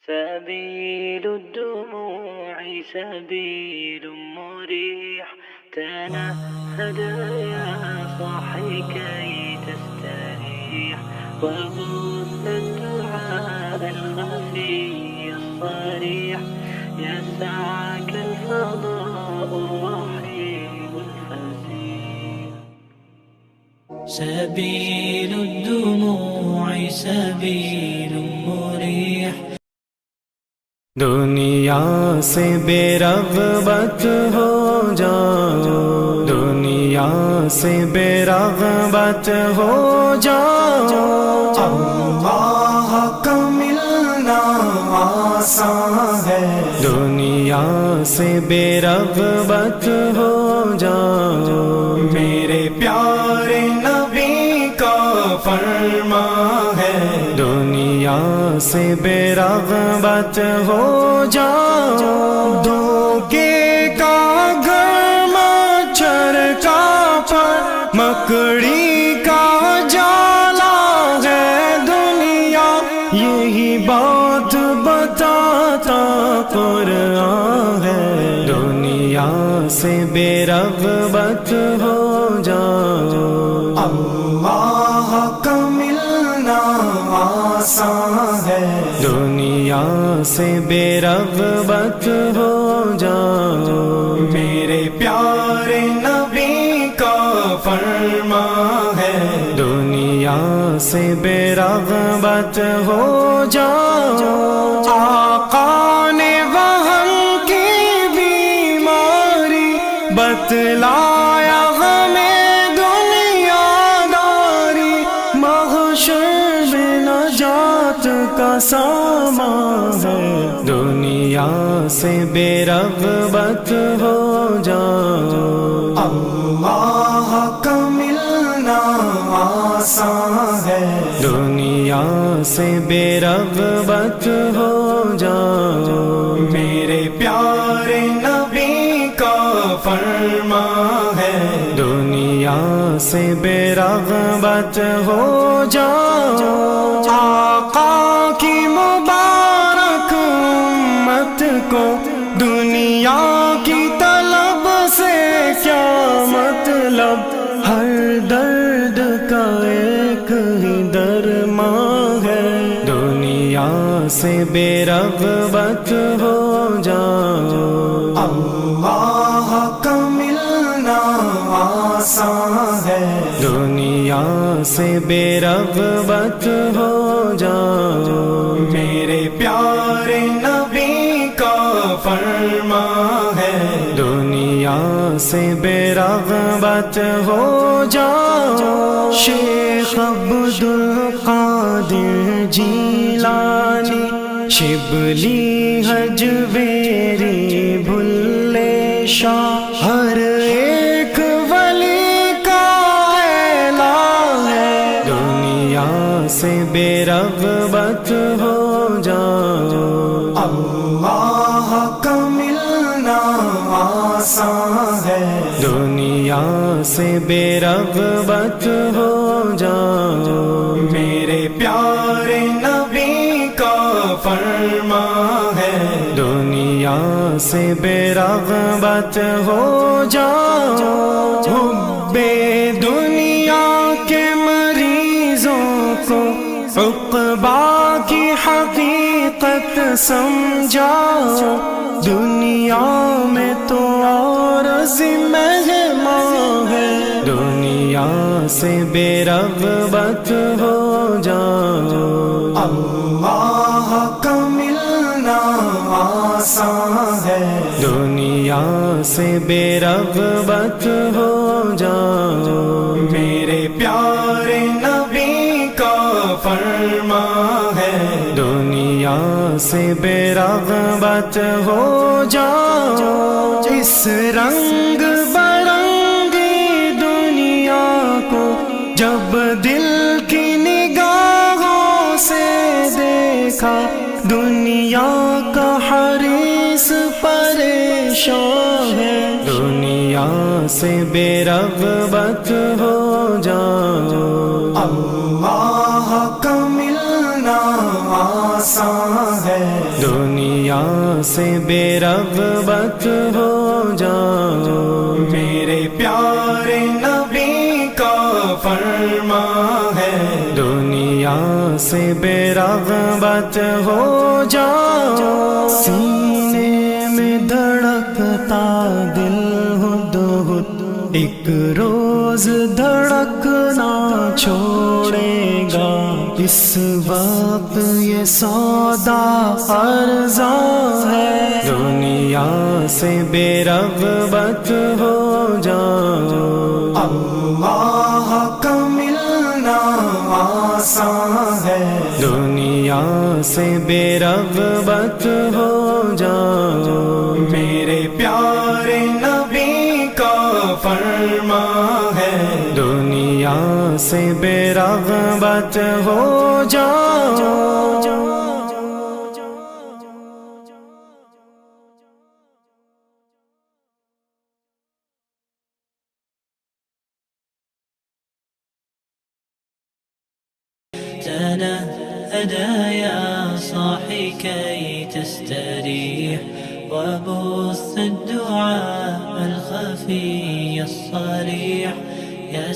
سبيل الدموع سبيل مريح، تنهد يا صاحي كي تستريح، وبث الدعاء الخفي الصريح، يسعك الفضاء الرحيم الفسيح. سبيل الدموع سبيل مريح. دنیا سے بے رغبت ہو جاؤ، دنیا سے بے رغبت ہو جاؤ، اللہ کا ملنا آسان ہے، دنیا سے بے رغبت ہو جاؤ، میرے پیارے نبی کا فرمان ہے، دنیا سے بے رغبت ہو جاؤ، دھوکے کا گھر مچھر کا پر مکڑی کا جالا ہے دنیا، یہی بات بتاتا قرآن ہے، دنیا سے بے رغبت ہو جاؤ، اللہ کا ملنا آسان ہے، دنیا سے بے رغبت ہو جاؤ، میرے پیارے نبی کا فرمان ہے، دنیا سے بے رغبت ہو جاؤ، آقا نے وہم کی بیماری بتلایا ہمیں دنیا داری، محشر میں نجات کا سامان ہے، دنیا سے بے رغبت ہو جاؤ، اللہ کا ملنا آسان ہے، دنیا سے بے رغبت ہو جاؤ، میرے پیارے نبی کا فرمان ہے، دنیا سے بے رغبت ہو جاؤ، آقا کی مبارک امت کو دنیا کی طلب سے کیا مطلب، ہر درد کا ایک ہی درمان ہے، دنیا سے بے رغبت ہو جاؤ، اللہ کا ملنا آسان ہے، دنیا سے بے رغبت ہو جاؤ، میرے پیارے نبی کا فرمان ہے، دنیا سے بے رغبت ہو جاؤ، شیخ عبد القادر جیلانی، شبلی حجویری بھلے شاہ، ہر ایک ولی کا اعلان ہے، دنیا سے بے رغبت ہو جاؤ، اللہ کا ملنا آسان ہے، دنیا سے بے رغبت ہو جاؤ، میرے پیارے نبی کا فرمان ہے، دنیا سے بے رغبت ہو جاؤ، حب دنیا کے مریضوں کو عقبا کی حقیقت سمجھاؤ، دنیا میں تو عارض مہمان ہے، دنیا سے بے رغبت ہو جاؤ، اللہ کا ملنا آسان ہے، دنیا سے بے رغبت ہو جاؤ، میرے پیارے نبی کا فرمان ہے، دنیا سے بے رغبت ہو جاؤ، اس رنگ برنگی دنیا کو جب دل کی نگاہوں سے دیکھا، دنیا کا حریص پریشان ہے، دنیا سے بے رغبت ہو جاؤ، اللہ کا ملنا آسان ہے، دنیا سے بے رغبت ہو جاؤ، میرے پیارے نبی کا فرمان ہے، دنیا سے بے رغبت ہو جاؤ، سینے میں دھڑکتا دل ہد ہد ایک روز دھڑکنا چھوڑے گا، اس وقت یہ سودا ارزاں ہے، دنیا سے بے رغبت ہو جاؤ، اللہ کا ملنا آسان ہے، دنیا سے بے رغبت ہو جاؤ، میرے پیارے نبی کا فرمان ہے، دنیا سے بے رغبت ہو جاؤ۔ تنهدى يا صاحي كي تستريح، وبث الدعاء الخفي الصريح، يا